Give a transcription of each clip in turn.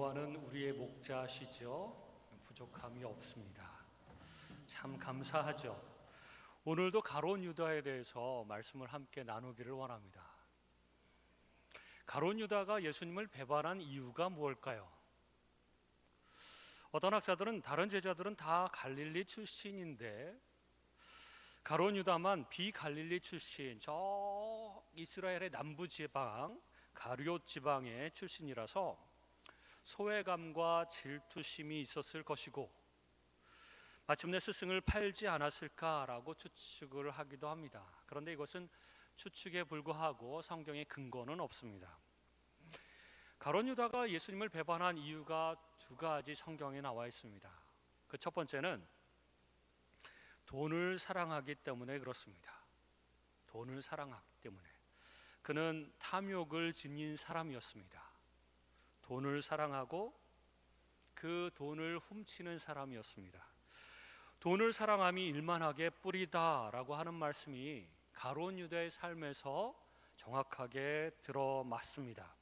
기도하는 우리의 목자시죠. 부족함이 없습니다. 참 감사하죠. 오늘도 가룟 유다에 대해서 말씀을 함께 나누기를 원합니다. 가룟 유다가 예수님을 배반한 이유가 무엇일까요? 어떤 학자들은 다른 제자들은 다 갈릴리 출신인데 가룟 유다만 비갈릴리 출신, 저 이스라엘의 남부 지방 가룟 지방의 출신이라서 소외감과 질투심이 있었을 것이고 마침내 스승을 팔지 않았을까라고 추측을 하기도 합니다. 그런데 이것은 추측에 불과하고 성경에 근거는 없습니다. 가룟 유다가 예수님을 배반한 이유가 두 가지 성경에 나와 있습니다. 그 첫 번째는 돈을 사랑하기 때문에 그렇습니다. 돈을 사랑하기 때문에. 그는 탐욕을 지닌 사람이었습니다. 돈을 사랑하고 그 돈을 훔치는 사람이었습니다. 돈을 사랑함이 일만하게 뿌리다라고 하는 말씀이 가룟 유다의 삶에서 정확하게 들어맞습니다.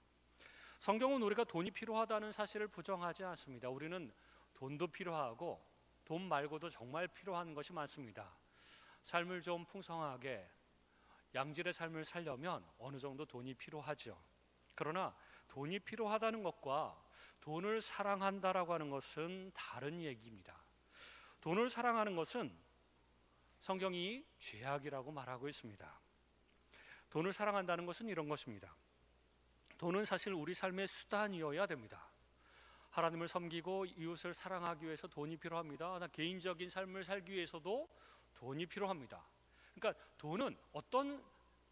성경은 우리가 돈이 필요하다는 사실을 부정하지 않습니다. 우리는 돈도 필요하고 돈 말고도 정말 필요한 것이 많습니다. 삶을 좀 풍성하게 양질의 삶을 살려면 어느 정도 돈이 필요하죠. 그러나 돈이 필요하다는 것과 돈을 사랑한다라고 하는 것은 다른 얘기입니다. 돈을 사랑하는 것은 성경이 죄악이라고 말하고 있습니다. 돈을 사랑한다는 것은 이런 것입니다. 돈은 사실 우리 삶의 수단이어야 됩니다. 하나님을 섬기고 이웃을 사랑하기 위해서 돈이 필요합니다. 개인적인 삶을 살기 위해서도 돈이 필요합니다. 그러니까 돈은 어떤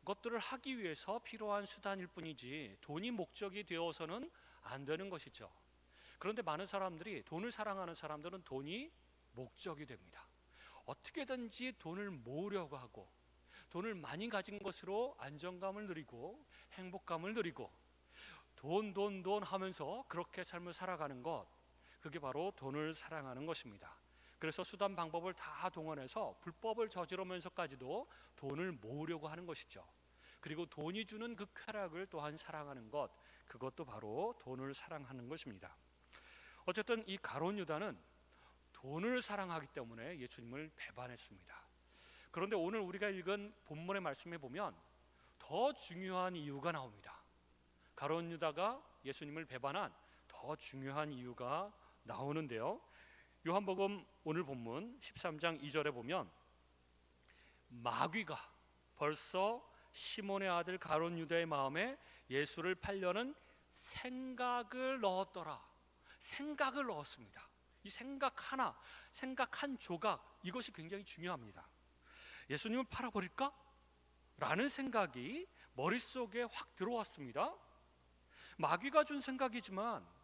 것들을 하기 위해서 필요한 수단일 뿐이지 돈이 목적이 되어서는 안 되는 것이죠. 그런데 많은 사람들이, 돈을 사랑하는 사람들은 돈이 목적이 됩니다. 어떻게든지 돈을 모으려고 하고 돈을 많이 가진 것으로 안정감을 누리고 행복감을 누리고 돈 하면서 그렇게 삶을 살아가는 것, 그게 바로 돈을 사랑하는 것입니다. 그래서 수단 방법을 다 동원해서 불법을 저지르면서까지도 돈을 모으려고 하는 것이죠. 그리고 돈이 주는 그 쾌락을 또한 사랑하는 것, 그것도 바로 돈을 사랑하는 것입니다. 어쨌든 이 가룟 유다는 돈을 사랑하기 때문에 예수님을 배반했습니다. 그런데 오늘 우리가 읽은 본문의 말씀에 보면 더 중요한 이유가 나옵니다. 가룟 유다가 예수님을 배반한 더 중요한 이유가 나오는데요. 요한복음 오늘 본문 13장 2절에 보면 마귀가 벌써 시몬의 아들 가룟 유다의 마음에 예수를 팔려는 생각을 넣었더라. 생각을 넣었습니다. 이 생각 하나, 생각 한 조각, 이것이 굉장히 중요합니다. 예수님을 팔아버릴까? 라는 생각이 머릿속에 확 들어왔습니다. 마귀가 준 생각이지만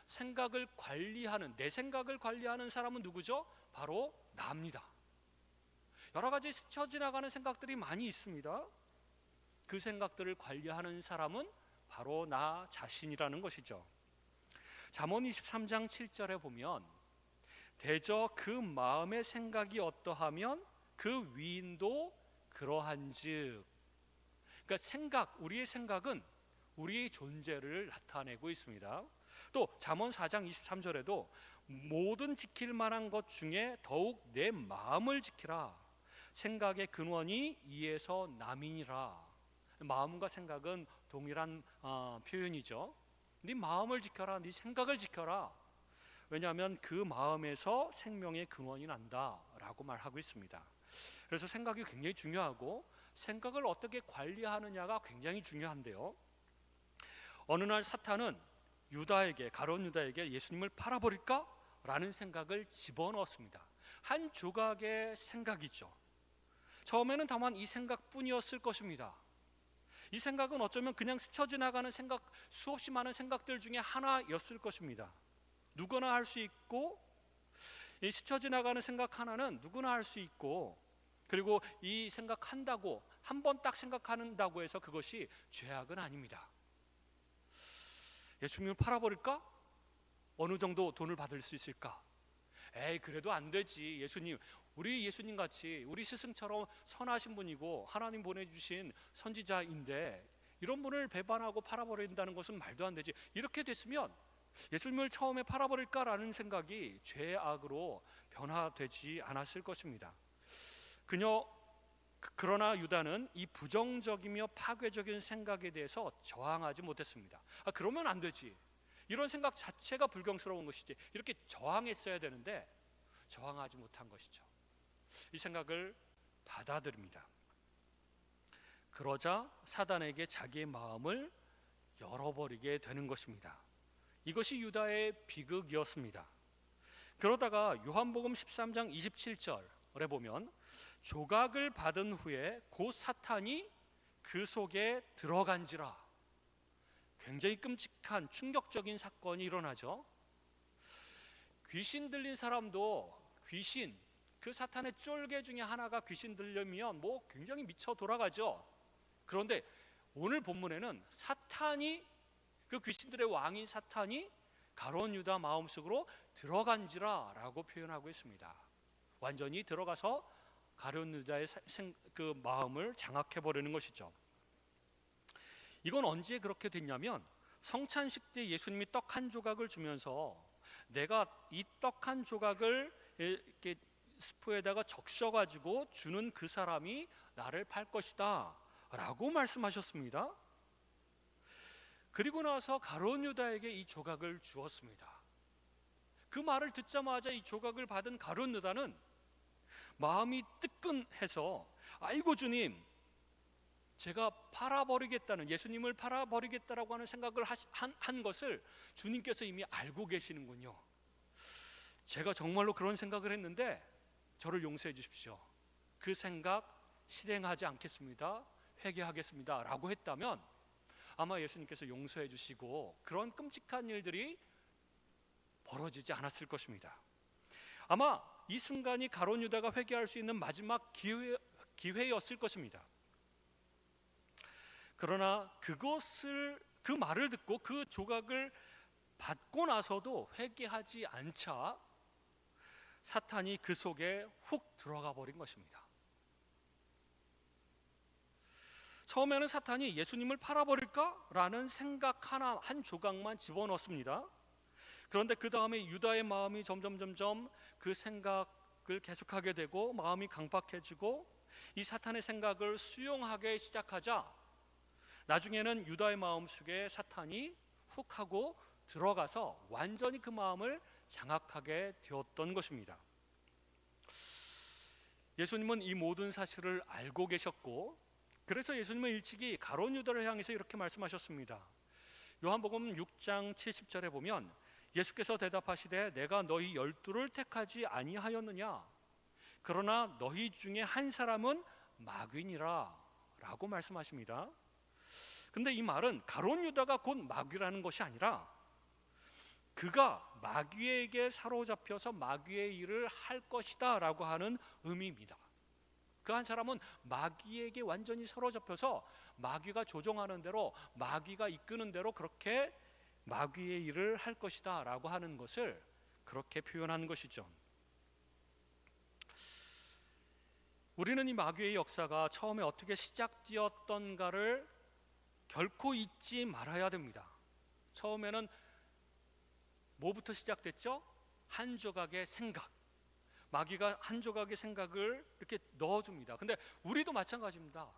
생각을 관리하는, 내 생각을 관리하는 사람은 누구죠? 바로 나입니다. 여러 가지 스쳐 지나가는 생각들이 많이 있습니다. 그 생각들을 관리하는 사람은 바로 나 자신이라는 것이죠. 잠언 23장 7절에 보면 대저 그 마음의 생각이 어떠하면 그 위인도 그러한즉. 그러니까 생각, 우리의 생각은 우리의 존재를 나타내고 있습니다. 또 잠언 4장 23절에도 모든 지킬 만한 것 중에 더욱 내 마음을 지키라. 생각의 근원이 이에서 남이니라. 마음과 생각은 동일한 표현이죠. 네 마음을 지켜라, 네 생각을 지켜라. 왜냐하면 그 마음에서 생명의 근원이 난다라고 말하고 있습니다. 그래서 생각이 굉장히 중요하고 생각을 어떻게 관리하느냐가 굉장히 중요한데요. 어느 날 사탄은 가룟 유다에게 예수님을 팔아버릴까? 라는 생각을 집어넣었습니다. 한 조각의 생각이죠. 처음에는 다만 이 생각뿐이었을 것입니다. 이 생각은 어쩌면 그냥 스쳐 지나가는 생각, 수없이 많은 생각들 중에 하나였을 것입니다. 누구나 할 수 있고, 이 스쳐 지나가는 생각 하나는 누구나 할 수 있고, 그리고 이 생각한다고 한 번 딱 생각한다고 해서 그것이 죄악은 아닙니다. 예수님을 팔아버릴까? 어느 정도 돈을 받을 수 있을까? 그래도 안 되지. 우리 예수님 같이 우리 스승처럼 선하신 분이고 하나님 보내주신 선지자인데 이런 분을 배반하고 팔아버린다는 것은 말도 안 되지. 이렇게 됐으면 예수님을 처음에 팔아버릴까라는 생각이 죄악으로 변화되지 않았을 것입니다. 그러나 유다는 이 부정적이며 파괴적인 생각에 대해서 저항하지 못했습니다. 그러면 안 되지. 이런 생각 자체가 불경스러운 것이지. 이렇게 저항했어야 되는데 저항하지 못한 것이죠. 이 생각을 받아들입니다. 그러자 사단에게 자기의 마음을 열어버리게 되는 것입니다. 이것이 유다의 비극이었습니다. 그러다가 요한복음 13장 27절에 보면 조각을 받은 후에 곧 사탄이 그 속에 들어간지라. 굉장히 끔찍한 충격적인 사건이 일어나죠. 귀신 들린 사람도 그 사탄의 쫄개 중에 하나가 귀신 들리면 굉장히 미쳐 돌아가죠. 그런데 오늘 본문에는 그 귀신들의 왕인 사탄이 가룟 유다 마음속으로 들어간지라 라고 표현하고 있습니다. 완전히 들어가서 가룟 유다의 그 마음을 장악해버리는 것이죠. 이건 언제 그렇게 됐냐면 성찬식 때 예수님이 떡 한 조각을 주면서 내가 이 떡 한 조각을 이렇게 스프에다가 적셔가지고 주는 그 사람이 나를 팔 것이다 라고 말씀하셨습니다. 그리고 나서 가룟 유다에게 이 조각을 주었습니다. 그 말을 듣자마자 이 조각을 받은 가룟 유다는 마음이 뜨끈해서 아이고 주님, 제가 예수님을 팔아버리겠다라고 하는 생각을 한 것을 주님께서 이미 알고 계시는군요. 제가 정말로 그런 생각을 했는데 저를 용서해 주십시오. 그 생각 실행하지 않겠습니다. 회개하겠습니다 라고 했다면 아마 예수님께서 용서해 주시고 그런 끔찍한 일들이 벌어지지 않았을 것입니다. 아마 이 순간이 가룟 유다가 회개할 수 있는 마지막 기회였을 것입니다. 그러나 그 말을 듣고 그 조각을 받고 나서도 회개하지 않자 사탄이 그 속에 훅 들어가 버린 것입니다. 처음에는 사탄이 예수님을 팔아버릴까라는 생각 한 조각만 집어넣습니다. 그런데 그 다음에 유다의 마음이 점점 그 생각을 계속하게 되고 마음이 강박해지고 이 사탄의 생각을 수용하기 시작하자 나중에는 유다의 마음속에 사탄이 훅 하고 들어가서 완전히 그 마음을 장악하게 되었던 것입니다. 예수님은 이 모든 사실을 알고 계셨고 그래서 예수님은 일찍이 가룟 유다를 향해서 이렇게 말씀하셨습니다. 요한복음 6장 70절에 보면 예수께서 대답하시되 내가 너희 12를 택하지 아니하였느냐? 그러나 너희 중에 한 사람은 마귀니라 라고 말씀하십니다. 근데 이 말은 가룟 유다가 곧 마귀라는 것이 아니라 그가 마귀에게 사로잡혀서 마귀의 일을 할 것이다 라고 하는 의미입니다. 그 한 사람은 마귀에게 완전히 사로잡혀서 마귀가 조종하는 대로 마귀가 이끄는 대로 그렇게 마귀의 일을 할 것이다 라고 하는 것을 그렇게 표현한 것이죠. 우리는 이 마귀의 역사가 처음에 어떻게 시작되었던가를 결코 잊지 말아야 됩니다. 처음에는 뭐부터 시작됐죠? 한 조각의 생각. 마귀가 한 조각의 생각을 이렇게 넣어줍니다. 근데 우리도 마찬가지입니다.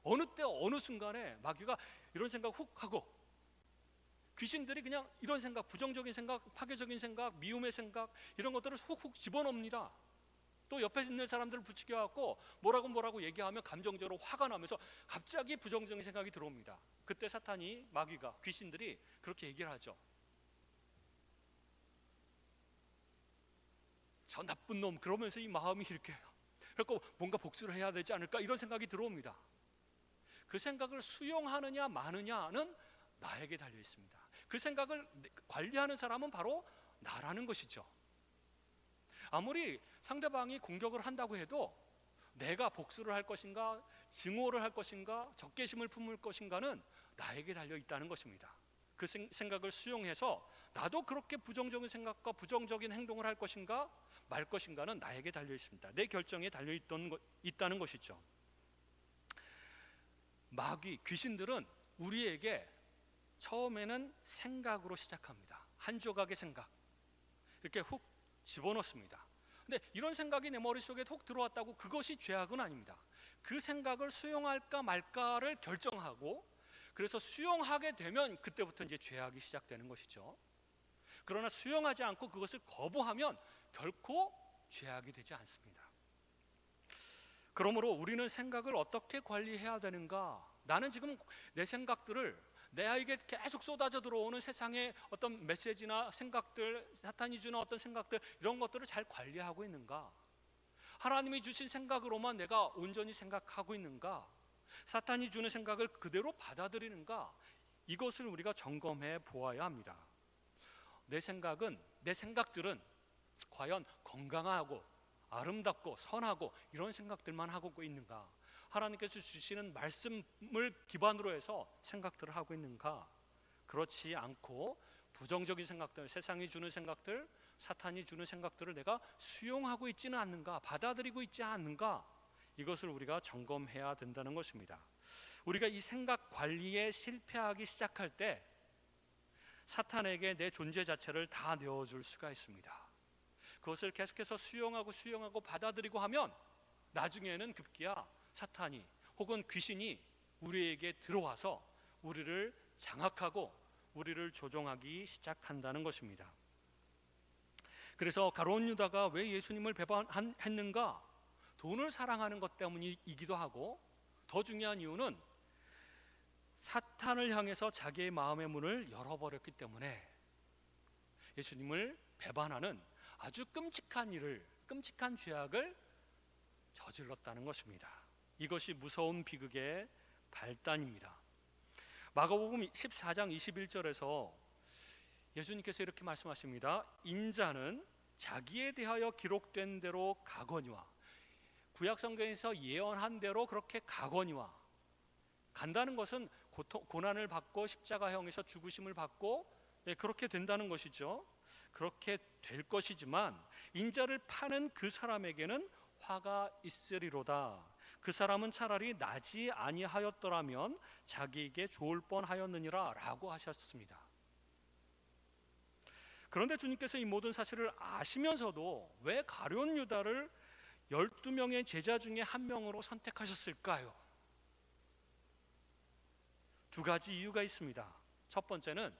어느 때 어느 순간에 마귀가 이런 생각 훅 하고 귀신들이 그냥 이런 생각, 부정적인 생각, 파괴적인 생각, 미움의 생각 이런 것들을 훅훅 집어넣습니다. 또 옆에 있는 사람들을 부추겨갖고 뭐라고 얘기하면 감정적으로 화가 나면서 갑자기 부정적인 생각이 들어옵니다. 그때 사탄이, 마귀가, 귀신들이 그렇게 얘기를 하죠. 저 나쁜 놈, 그러면서 이 마음이 이렇게 그래서 뭔가 복수를 해야 되지 않을까 이런 생각이 들어옵니다. 그 생각을 수용하느냐 마느냐는 나에게 달려 있습니다. 그 생각을 관리하는 사람은 바로 나라는 것이죠. 아무리 상대방이 공격을 한다고 해도 내가 복수를 할 것인가, 증오를 할 것인가, 적개심을 품을 것인가는 나에게 달려 있다는 것입니다. 그 생각을 수용해서 나도 그렇게 부정적인 생각과 부정적인 행동을 할 것인가 말 것인가는 나에게 달려 있습니다. 내 결정에 달려 있다는 것이죠. 마귀, 귀신들은 우리에게 처음에는 생각으로 시작합니다. 한 조각의 생각 이렇게 훅 집어넣습니다. 근데 이런 생각이 내 머릿속에 훅 들어왔다고 그것이 죄악은 아닙니다. 그 생각을 수용할까 말까를 결정하고 그래서 수용하게 되면 그때부터 이제 죄악이 시작되는 것이죠. 그러나 수용하지 않고 그것을 거부하면 결코 죄악이 되지 않습니다. 그러므로 우리는 생각을 어떻게 관리해야 되는가? 나는 지금 내 생각들을 내에게 계속 쏟아져 들어오는 세상의 어떤 메시지나 생각들, 사탄이 주는 어떤 생각들 이런 것들을 잘 관리하고 있는가? 하나님이 주신 생각으로만 내가 온전히 생각하고 있는가? 사탄이 주는 생각을 그대로 받아들이는가? 이것을 우리가 점검해 보아야 합니다. 내 생각들은 과연 건강하고 아름답고 선하고 이런 생각들만 하고 있는가? 하나님께서 주시는 말씀을 기반으로 해서 생각들을 하고 있는가? 그렇지 않고 부정적인 생각들, 세상이 주는 생각들, 사탄이 주는 생각들을 내가 수용하고 있지는 않는가? 받아들이고 있지 않는가? 이것을 우리가 점검해야 된다는 것입니다. 우리가 이 생각 관리에 실패하기 시작할 때 사탄에게 내 존재 자체를 다 내어줄 수가 있습니다. 그것을 계속해서 수용하고 받아들이고 하면 나중에는 급기야 사탄이 혹은 귀신이 우리에게 들어와서 우리를 장악하고 우리를 조종하기 시작한다는 것입니다. 그래서 가룟 유다가 왜 예수님을 배반했는가? 돈을 사랑하는 것 때문이기도 하고 더 중요한 이유는 사탄을 향해서 자기의 마음의 문을 열어버렸기 때문에 예수님을 배반하는 아주 끔찍한 죄악을 저질렀다는 것입니다. 이것이 무서운 비극의 발단입니다. 마가복음 14장 21절에서 예수님께서 이렇게 말씀하십니다. 인자는 자기에 대하여 기록된 대로 가거니와, 구약 성경에서 예언한 대로 그렇게 가거니와, 간다는 것은 고난을 받고 십자가형에서 죽으심을 받고 그렇게 된다는 것이죠. 그렇게 될 것이지만 인자를 파는 그 사람에게는 화가 있으리로다. 그 사람은 차라리 나지 아니하였더라면 자기에게 좋을 뻔하였느니라 라고 하셨습니다. 그런데 주님께서 이 모든 사실을 아시면서도 왜 가룟 유다를 12명의 제자 중에 한 명으로 선택하셨을까요? 두 가지 이유가 있습니다. 첫 번째는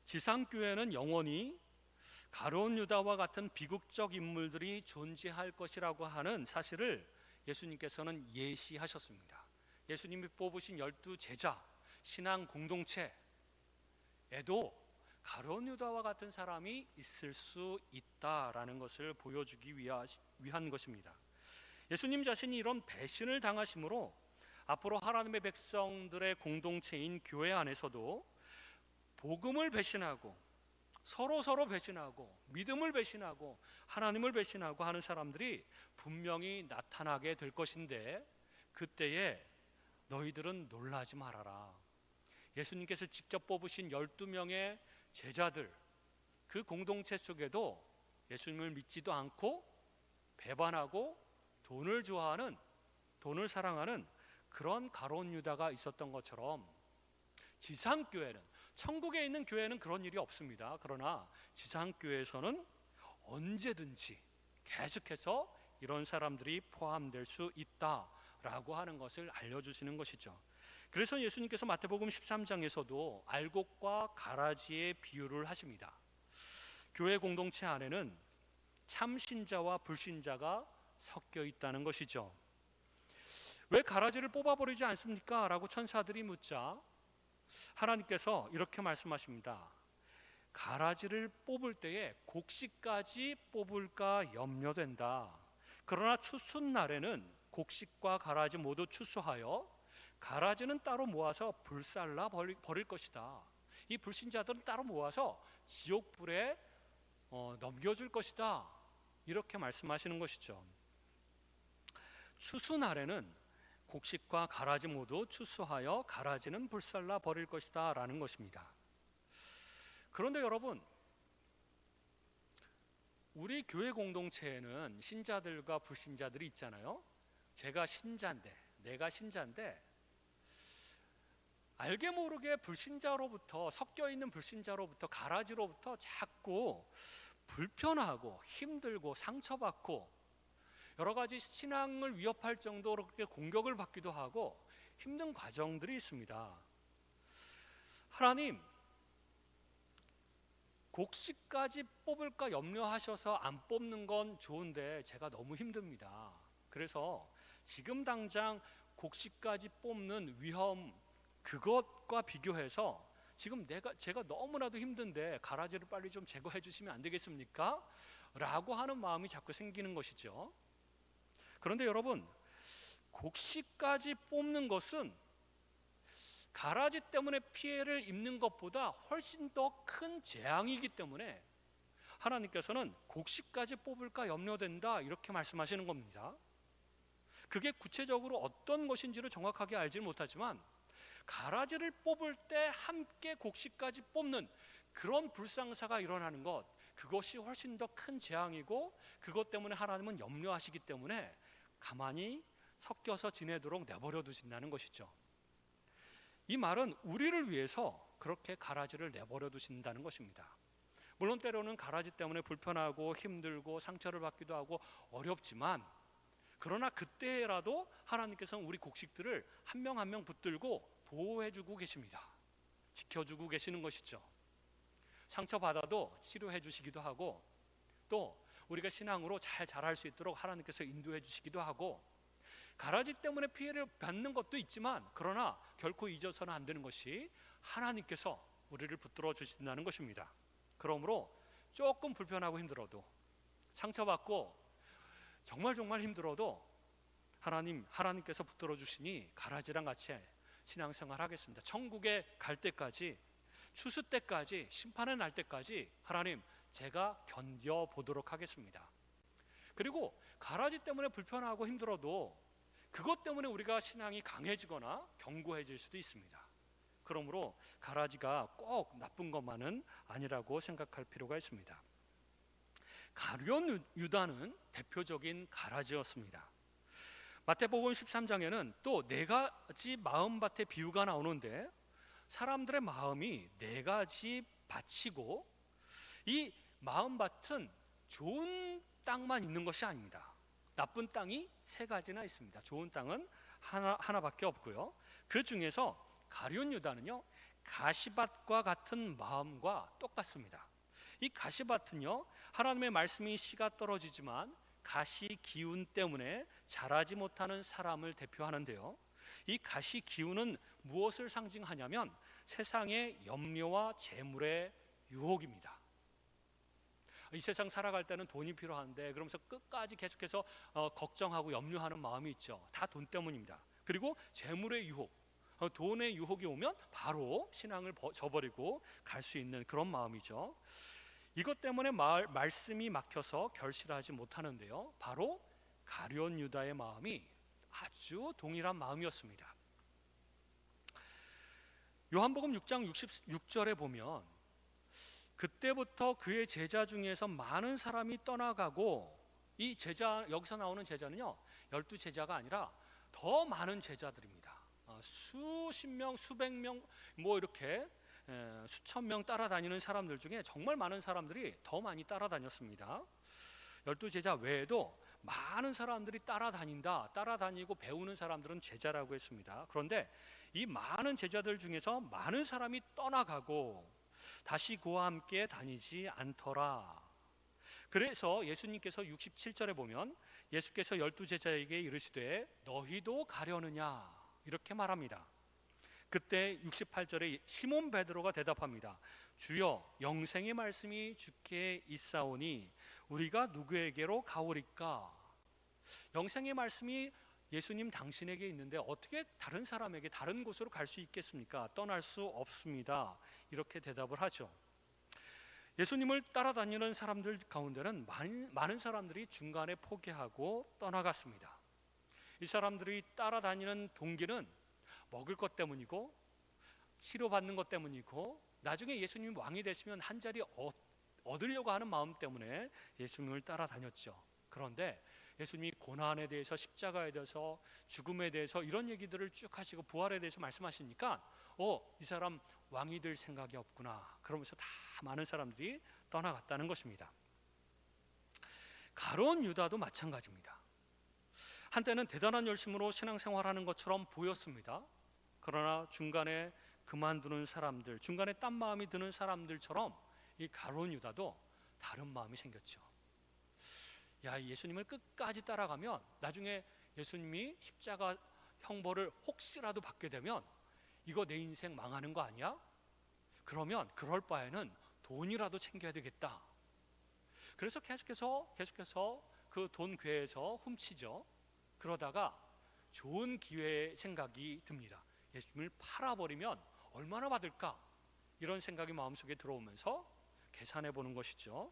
지상교회는 영원히 가룟 유다와 같은 비극적 인물들이 존재할 것이라고 하는 사실을 예수님께서는 예시하셨습니다. 예수님이 뽑으신 12제자 신앙 공동체에도 가룟 유다와 같은 사람이 있을 수 있다라는 것을 보여주기 위한 것입니다. 예수님 자신이 이런 배신을 당하심으로 앞으로 하나님의 백성들의 공동체인 교회 안에서도 복음을 배신하고 서로 배신하고 믿음을 배신하고 하나님을 배신하고 하는 사람들이 분명히 나타나게 될 것인데, 그때에 너희들은 놀라지 말아라. 예수님께서 직접 뽑으신 12명의 제자들, 그 공동체 속에도 예수님을 믿지도 않고 배반하고 돈을 좋아하는, 돈을 사랑하는 그런 가룟 유다가 있었던 것처럼 지상교회는, 천국에 있는 교회는 그런 일이 없습니다. 그러나 지상교회에서는 언제든지 계속해서 이런 사람들이 포함될 수 있다라고 하는 것을 알려주시는 것이죠. 그래서 예수님께서 마태복음 13장에서도 알곡과 가라지의 비유를 하십니다. 교회 공동체 안에는 참 신자와 불신자가 섞여 있다는 것이죠. 왜 가라지를 뽑아버리지 않습니까? 라고 천사들이 묻자 하나님께서 이렇게 말씀하십니다. 가라지를 뽑을 때에 곡식까지 뽑을까 염려된다. 그러나 추수날에는 곡식과 가라지 모두 추수하여 가라지는 따로 모아서 불살라 버릴 것이다. 이 불신자들은 따로 모아서 지옥불에 넘겨줄 것이다. 이렇게 말씀하시는 것이죠. 추수날에는 곡식과 가라지 모두 추수하여 가라지는 불살라 버릴 것이다 라는 것입니다. 그런데 여러분, 우리 교회 공동체에는 신자들과 불신자들이 있잖아요. 내가 신자인데 알게 모르게 불신자로부터, 섞여 있는 불신자로부터, 가라지로부터 자꾸 불편하고 힘들고 상처받고 여러 가지 신앙을 위협할 정도로 그렇게 공격을 받기도 하고 힘든 과정들이 있습니다. 하나님, 곡식까지 뽑을까 염려하셔서 안 뽑는 건 좋은데 제가 너무 힘듭니다. 그래서 지금 당장 곡식까지 뽑는 위험, 그것과 비교해서 지금 제가 너무나도 힘든데 가라지를 빨리 좀 제거해 주시면 안 되겠습니까? 라고 하는 마음이 자꾸 생기는 것이죠. 그런데 여러분, 곡식까지 뽑는 것은 가라지 때문에 피해를 입는 것보다 훨씬 더 큰 재앙이기 때문에 하나님께서는 곡식까지 뽑을까 염려된다, 이렇게 말씀하시는 겁니다. 그게 구체적으로 어떤 것인지를 정확하게 알지는 못하지만 가라지를 뽑을 때 함께 곡식까지 뽑는 그런 불상사가 일어나는 것, 그것이 훨씬 더 큰 재앙이고 그것 때문에 하나님은 염려하시기 때문에 가만히 섞여서 지내도록 내버려 두신다는 것이죠. 이 말은 우리를 위해서 그렇게 가라지를 내버려 두신다는 것입니다. 물론 때로는 가라지 때문에 불편하고 힘들고 상처를 받기도 하고 어렵지만, 그러나 그때라도 하나님께서는 우리 곡식들을 한 명 한 명 붙들고 보호해주고 계십니다. 지켜주고 계시는 것이죠. 상처받아도 치료해 주시기도 하고, 또 우리가 신앙으로 잘 자랄 수 있도록 하나님께서 인도해 주시기도 하고, 가라지 때문에 피해를 받는 것도 있지만 그러나 결코 잊어서는 안 되는 것이 하나님께서 우리를 붙들어 주신다는 것입니다. 그러므로 조금 불편하고 힘들어도, 상처받고 정말 힘들어도 하나님께서 붙들어 주시니 가라지랑 같이 신앙생활 하겠습니다. 천국에 갈 때까지, 추수 때까지, 심판의 날 때까지 하나님, 제가 견뎌보도록 하겠습니다. 그리고 가라지 때문에 불편하고 힘들어도 그것 때문에 우리가 신앙이 강해지거나 견고해질 수도 있습니다. 그러므로 가라지가 꼭 나쁜 것만은 아니라고 생각할 필요가 있습니다. 가룟 유다는 대표적인 가라지였습니다. 마태복음 13장에는 또 네 가지 마음밭의 비유가 나오는데, 사람들의 마음이 네 가지 밭이고 이 마음밭은 좋은 땅만 있는 것이 아닙니다. 나쁜 땅이 세 가지나 있습니다. 좋은 땅은 하나밖에 없고요. 그 중에서 가룟 유다는요, 가시밭과 같은 마음과 똑같습니다. 이 가시밭은요, 하나님의 말씀이 씨가 떨어지지만 가시 기운 때문에 자라지 못하는 사람을 대표하는데요, 이 가시 기운은 무엇을 상징하냐면 세상의 염려와 재물의 유혹입니다. 이 세상 살아갈 때는 돈이 필요한데 그러면서 끝까지 계속해서 걱정하고 염려하는 마음이 있죠. 다 돈 때문입니다. 그리고 재물의 유혹, 돈의 유혹이 오면 바로 신앙을 저버리고 갈 수 있는 그런 마음이죠. 이것 때문에 말씀이 막혀서 결실하지 못하는데요, 바로 가룟 유다의 마음이 아주 동일한 마음이었습니다. 요한복음 6장 66절에 보면 그때부터 그의 제자 중에서 많은 사람이 떠나가고, 이 제자, 여기서 나오는 제자는요 12제자가 아니라 더 많은 제자들입니다. 수십 명, 수백 명, 이렇게 수천 명 따라다니는 사람들 중에 정말 많은 사람들이 더 많이 따라다녔습니다. 12제자 외에도 많은 사람들이 따라다니고 배우는 사람들은 제자라고 했습니다. 그런데 이 많은 제자들 중에서 많은 사람이 떠나가고 다시 그와 함께 다니지 않더라. 그래서 예수님께서 67절에 보면 예수께서 12제자에게 이르시되 너희도 가려느냐, 이렇게 말합니다. 그때 68절에 시몬 베드로가 대답합니다. 주여, 영생의 말씀이 주께 있사오니 우리가 누구에게로 가오리까? 영생의 말씀이 예수님 당신에게 있는데 어떻게 다른 사람에게 다른 곳으로 갈 수 있겠습니까? 떠날 수 없습니다. 이렇게 대답을 하죠. 예수님을 따라다니는 사람들 가운데는 많은 사람들이 중간에 포기하고 떠나갔습니다. 이 사람들이 따라다니는 동기는 먹을 것 때문이고 치료받는 것 때문이고 나중에 예수님이 왕이 되시면 한 자리 얻으려고 하는 마음 때문에 예수님을 따라다녔죠. 그런데 예수님이 고난에 대해서, 십자가에 대해서, 죽음에 대해서 이런 얘기들을 쭉 하시고 부활에 대해서 말씀하시니까 이 사람 왕이 될 생각이 없구나. 그러면서 다 많은 사람들이 떠나갔다는 것입니다. 가룟 유다도 마찬가지입니다. 한때는 대단한 열심으로 신앙생활하는 것처럼 보였습니다. 그러나 중간에 그만두는 사람들, 중간에 딴 마음이 드는 사람들처럼 이 가룟 유다도 다른 마음이 생겼죠. 야, 예수님을 끝까지 따라가면 나중에 예수님이 십자가 형벌을 혹시라도 받게 되면 이거 내 인생 망하는 거 아니야? 그러면 그럴 바에는 돈이라도 챙겨야 되겠다. 그래서 계속해서 그 돈 궤에서 훔치죠. 그러다가 좋은 기회의 생각이 듭니다. 예수님을 팔아버리면 얼마나 받을까? 이런 생각이 마음속에 들어오면서 계산해 보는 것이죠.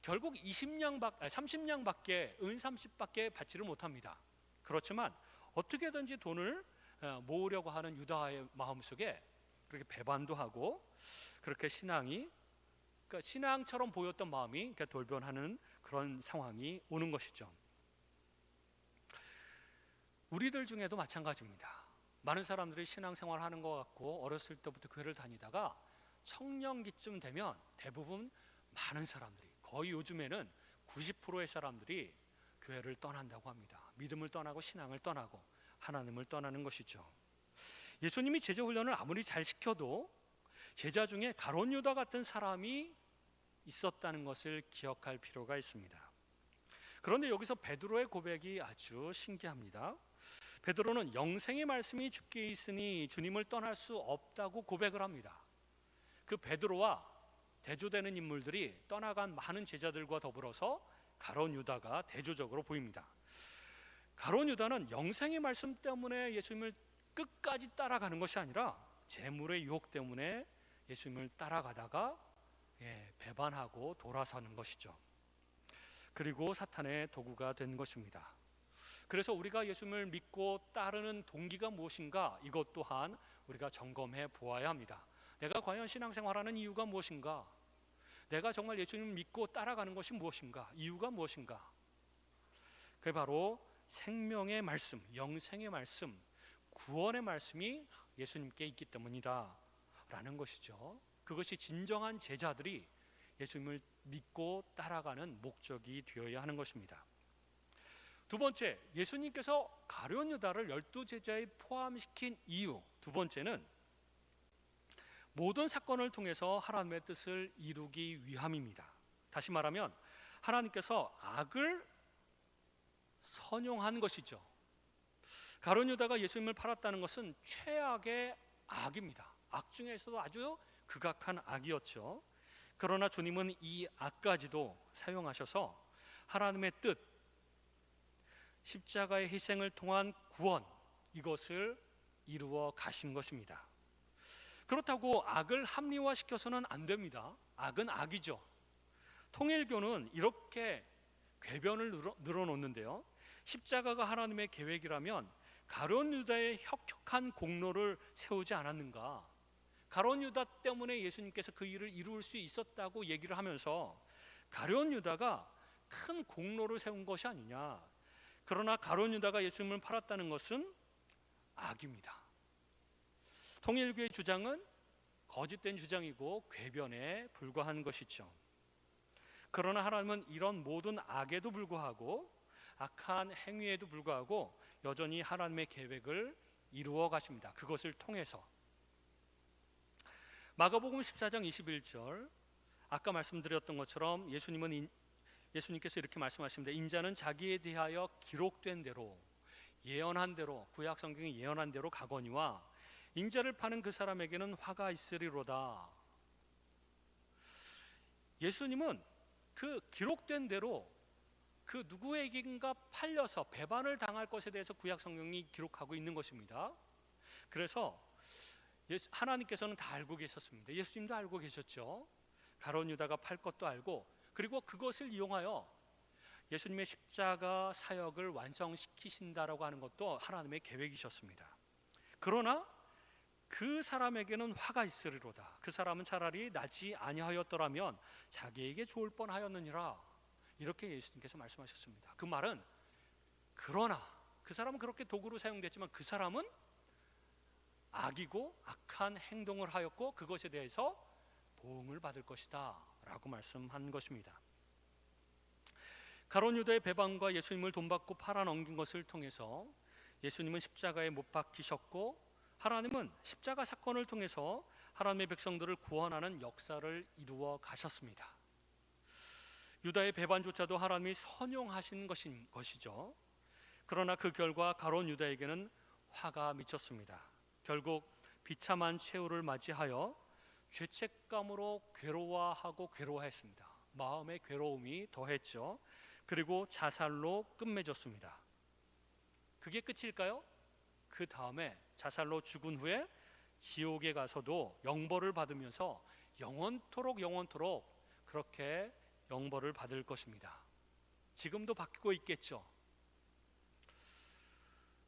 결국 30냥밖에 은 30밖에 받지를 못합니다. 그렇지만 어떻게든지 돈을 모으려고 하는 유다의 마음속에 그렇게 배반도 하고 그렇게 그러니까 신앙처럼 보였던 마음이 돌변하는 그런 상황이 오는 것이죠. 우리들 중에도 마찬가지입니다. 많은 사람들이 신앙생활 하는 것 같고 어렸을 때부터 교회를 다니다가 청년기쯤 되면 대부분 많은 사람들이, 거의 요즘에는 90%의 사람들이 교회를 떠난다고 합니다. 믿음을 떠나고 신앙을 떠나고 하나님을 떠나는 것이죠. 예수님이 제자 훈련을 아무리 잘 시켜도 제자 중에 가룟 유다 같은 사람이 있었다는 것을 기억할 필요가 있습니다. 그런데 여기서 베드로의 고백이 아주 신기합니다. 베드로는 영생의 말씀이 주께 있으니 주님을 떠날 수 없다고 고백을 합니다. 그 베드로와 대조되는 인물들이 떠나간 많은 제자들과 더불어서 가룟 유다가 대조적으로 보입니다. 가룟 유다는 영생의 말씀 때문에 예수님을 끝까지 따라가는 것이 아니라 재물의 유혹 때문에 예수님을 따라가다가 배반하고 돌아서는 것이죠. 그리고 사탄의 도구가 된 것입니다. 그래서 우리가 예수님을 믿고 따르는 동기가 무엇인가, 이것 또한 우리가 점검해 보아야 합니다. 내가 과연 신앙생활하는 이유가 무엇인가? 내가 정말 예수님을 믿고 따라가는 것이 무엇인가? 이유가 무엇인가? 그게 바로 생명의 말씀, 영생의 말씀, 구원의 말씀이 예수님께 있기 때문이다 라는 것이죠. 그것이 진정한 제자들이 예수님을 믿고 따라가는 목적이 되어야 하는 것입니다. 두 번째, 예수님께서 가룟 유다를 12제자에 포함시킨 이유, 두 번째는 모든 사건을 통해서 하나님의 뜻을 이루기 위함입니다. 다시 말하면 하나님께서 악을 선용한 것이죠. 가룟 유다가 예수님을 팔았다는 것은 최악의 악입니다. 악 중에서도 아주 극악한 악이었죠. 그러나 주님은 이 악까지도 사용하셔서 하나님의 뜻, 십자가의 희생을 통한 구원, 이것을 이루어 가신 것입니다. 그렇다고 악을 합리화시켜서는 안 됩니다. 악은 악이죠. 통일교는 이렇게 궤변을 늘어놓는데요, 십자가가 하나님의 계획이라면 가룟 유다의 혁혁한 공로를 세우지 않았는가? 가룟 유다 때문에 예수님께서 그 일을 이룰 수 있었다고 얘기를 하면서 가룟 유다가 큰 공로를 세운 것이 아니냐? 그러나 가룟 유다가 예수님을 팔았다는 것은 악입니다. 통일교의 주장은 거짓된 주장이고 궤변에 불과한 것이죠. 그러나 하나님은 이런 모든 악에도 불구하고, 악한 행위에도 불구하고 여전히 하나님의 계획을 이루어 가십니다. 그것을 통해서 마가복음 14장 21절, 아까 말씀드렸던 것처럼 예수님께서 이렇게 말씀하십니다. 인자는 자기에 대하여 기록된 대로, 예언한 대로, 구약 성경이 예언한 대로 가거니와 인자를 파는 그 사람에게는 화가 있으리로다. 예수님은 그 기록된 대로 그 누구에게인가 팔려서 배반을 당할 것에 대해서 구약 성경이 기록하고 있는 것입니다. 그래서 하나님께서는 다 알고 계셨습니다. 예수님도 알고 계셨죠. 가룟 유다가 팔 것도 알고, 그리고 그것을 이용하여 예수님의 십자가 사역을 완성시키신다라고 하는 것도 하나님의 계획이셨습니다. 그러나 그 사람에게는 화가 있으리로다. 그 사람은 차라리 나지 아니하였더라면 자기에게 좋을 뻔하였느니라. 이렇게 예수님께서 말씀하셨습니다. 그 말은, 그러나 그 사람은 그렇게 도구로 사용됐지만 그 사람은 악이고 악한 행동을 하였고 그것에 대해서 보응을 받을 것이다 라고 말씀한 것입니다. 가룟 유다의 배반과 예수님을 돈 받고 팔아넘긴 것을 통해서 예수님은 십자가에 못 박히셨고, 하나님은 십자가 사건을 통해서 하나님의 백성들을 구원하는 역사를 이루어 가셨습니다. 유다의 배반조차도 하나님이 선용하신 것이죠. 그러나 그 결과 가룟 유다에게는 화가 미쳤습니다. 결국 비참한 최후를 맞이하여 죄책감으로 괴로워하고 괴로워했습니다. 마음의 괴로움이 더했죠. 그리고 자살로 끝맺었습니다. 그게 끝일까요? 그 다음에 자살로 죽은 후에 지옥에 가서도 영벌을 받으면서 영원토록 그렇게 영벌을 받을 것입니다. 지금도 받고 있겠죠.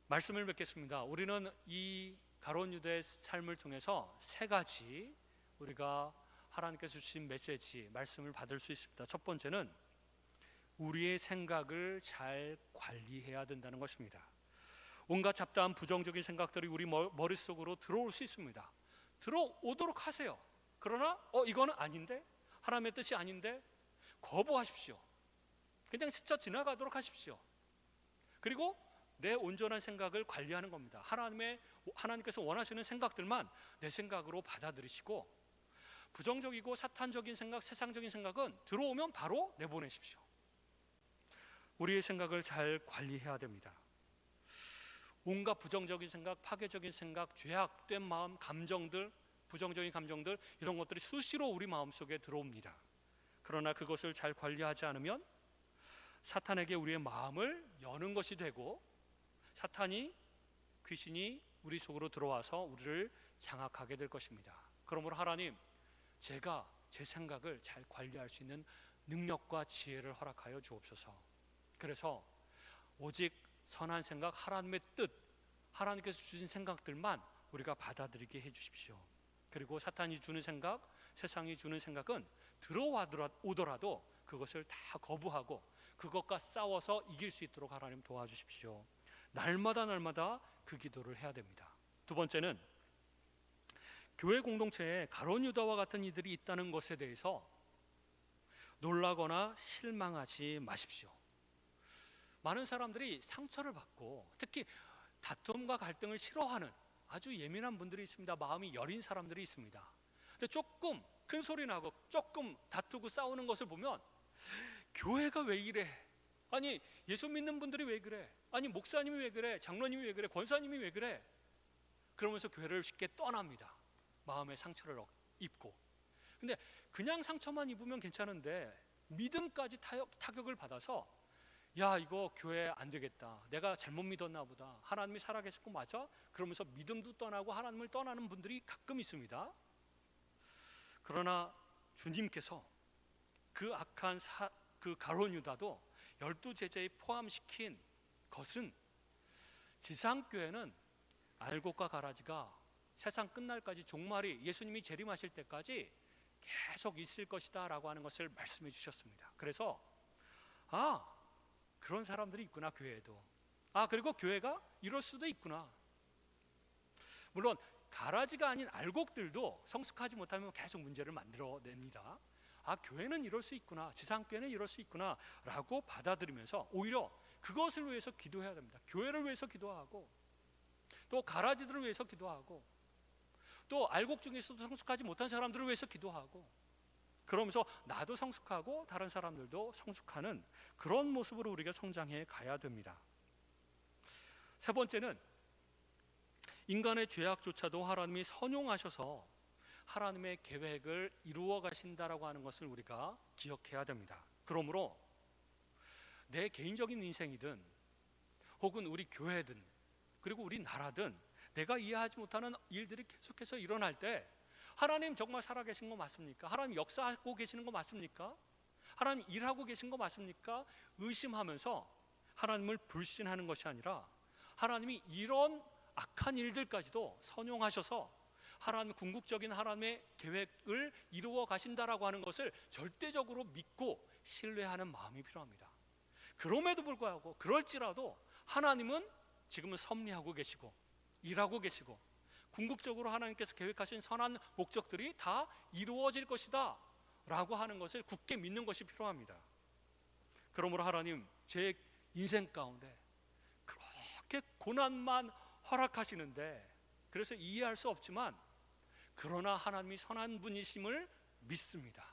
말씀을 맺겠습니다. 우리는 이 가룟 유다의 삶을 통해서 세 가지 우리가 하나님께서 주신 메시지, 말씀을 받을 수 있습니다. 첫 번째는 우리의 생각을 잘 관리해야 된다는 것입니다. 온갖 잡다한 부정적인 생각들이 우리 머릿속으로 들어올 수 있습니다. 들어오도록 하세요. 그러나 이거는 아닌데, 하나님의 뜻이 아닌데 거부하십시오. 그냥 스쳐 지나가도록 하십시오. 그리고 내 온전한 생각을 관리하는 겁니다. 하나님께서 원하시는 생각들만 내 생각으로 받아들이시고, 부정적이고 사탄적인 생각, 세상적인 생각은 들어오면 바로 내보내십시오. 우리의 생각을 잘 관리해야 됩니다. 온갖 부정적인 생각, 파괴적인 생각, 죄악된 마음, 감정들, 부정적인 감정들, 이런 것들이 수시로 우리 마음속에 들어옵니다. 그러나 그것을 잘 관리하지 않으면 사탄에게 우리의 마음을 여는 것이 되고, 귀신이 우리 속으로 들어와서 우리를 장악하게 될 것입니다. 그러므로 하나님, 제가 제 생각을 잘 관리할 수 있는 능력과 지혜를 허락하여 주옵소서. 그래서 오직 선한 생각, 하나님의 뜻, 하나님께서 주신 생각들만 우리가 받아들이게 해주십시오. 그리고 사탄이 주는 생각, 세상이 주는 생각은 들어오더라도 그것을 다 거부하고 그것과 싸워서 이길 수 있도록 하나님 도와주십시오. 날마다 그 기도를 해야 됩니다. 두 번째는 교회 공동체에 가룟 유다와 같은 이들이 있다는 것에 대해서 놀라거나 실망하지 마십시오. 많은 사람들이 상처를 받고 특히 다툼과 갈등을 싫어하는 아주 예민한 분들이 있습니다. 마음이 여린 사람들이 있습니다. 근데 조금 큰 소리 나고 조금 다투고 싸우는 것을 보면 교회가 왜 이래? 아니 예수 믿는 분들이 왜 그래? 아니 목사님이 왜 그래? 장로님이 왜 그래? 권사님이 왜 그래? 그러면서 교회를 쉽게 떠납니다. 마음의 상처를 입고. 근데 그냥 상처만 입으면 괜찮은데 믿음까지 타격을 받아서 야, 이거 교회 안 되겠다. 내가 잘못 믿었나 보다. 하나님이 살아계실 거 맞아? 그러면서 믿음도 떠나고 하나님을 떠나는 분들이 가끔 있습니다. 그러나 주님께서 그 악한 그 가룟 유다도 12제자에 포함시킨 것은 지상교회는 알곡과 가라지가 세상 끝날까지 종말이 예수님이 재림하실 때까지 계속 있을 것이다 라고 하는 것을 말씀해 주셨습니다. 그래서 그런 사람들이 있구나, 교회에도. 그리고 교회가 이럴 수도 있구나. 물론 가라지가 아닌 알곡들도 성숙하지 못하면 계속 문제를 만들어냅니다. 교회는 이럴 수 있구나, 지상교회는 이럴 수 있구나 라고 받아들이면서 오히려 그것을 위해서 기도해야 됩니다. 교회를 위해서 기도하고 또 가라지들을 위해서 기도하고 또 알곡 중에서도 성숙하지 못한 사람들을 위해서 기도하고, 그러면서 나도 성숙하고 다른 사람들도 성숙하는 그런 모습으로 우리가 성장해 가야 됩니다. 세 번째는 인간의 죄악조차도 하나님이 선용하셔서 하나님의 계획을 이루어 가신다라고 하는 것을 우리가 기억해야 됩니다. 그러므로 내 개인적인 인생이든 혹은 우리 교회든 그리고 우리 나라든 내가 이해하지 못하는 일들이 계속해서 일어날 때 하나님 정말 살아계신 거 맞습니까? 하나님 역사하고 계시는 거 맞습니까? 하나님 일하고 계신 거 맞습니까? 의심하면서 하나님을 불신하는 것이 아니라 하나님이 이런 악한 일들까지도 선용하셔서 하나님 궁극적인 하나님의 계획을 이루어 가신다라고 하는 것을 절대적으로 믿고 신뢰하는 마음이 필요합니다. 그럼에도 불구하고 그럴지라도 하나님은 지금은 섭리하고 계시고 일하고 계시고 궁극적으로 하나님께서 계획하신 선한 목적들이 다 이루어질 것이다 라고 하는 것을 굳게 믿는 것이 필요합니다. 그러므로 하나님, 제 인생 가운데 그렇게 고난만 허락하시는데, 그래서 이해할 수 없지만 그러나 하나님이 선한 분이심을 믿습니다.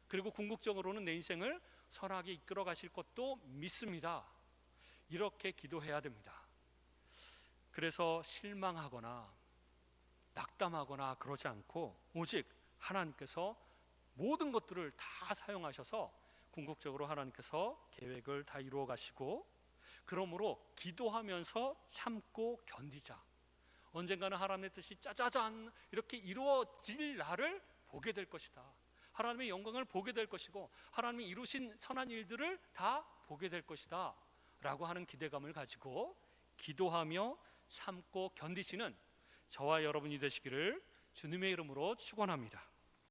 그리고 궁극적으로는 내 인생을 선하게 이끌어 가실 것도 믿습니다. 이렇게 기도해야 됩니다. 그래서 실망하거나 낙담하거나 그러지 않고 오직 하나님께서 모든 것들을 다 사용하셔서 궁극적으로 하나님께서 계획을 다 이루어 가시고, 그러므로 기도하면서 참고 견디자. 언젠가는 하나님의 뜻이 짜자잔 이렇게 이루어질 날을 보게 될 것이다. 하나님의 영광을 보게 될 것이고 하나님이 이루신 선한 일들을 다 보게 될 것이다 라고 하는 기대감을 가지고 기도하며 참고 견디시는 저와 여러분이 되시기를 주님의 이름으로 축원합니다.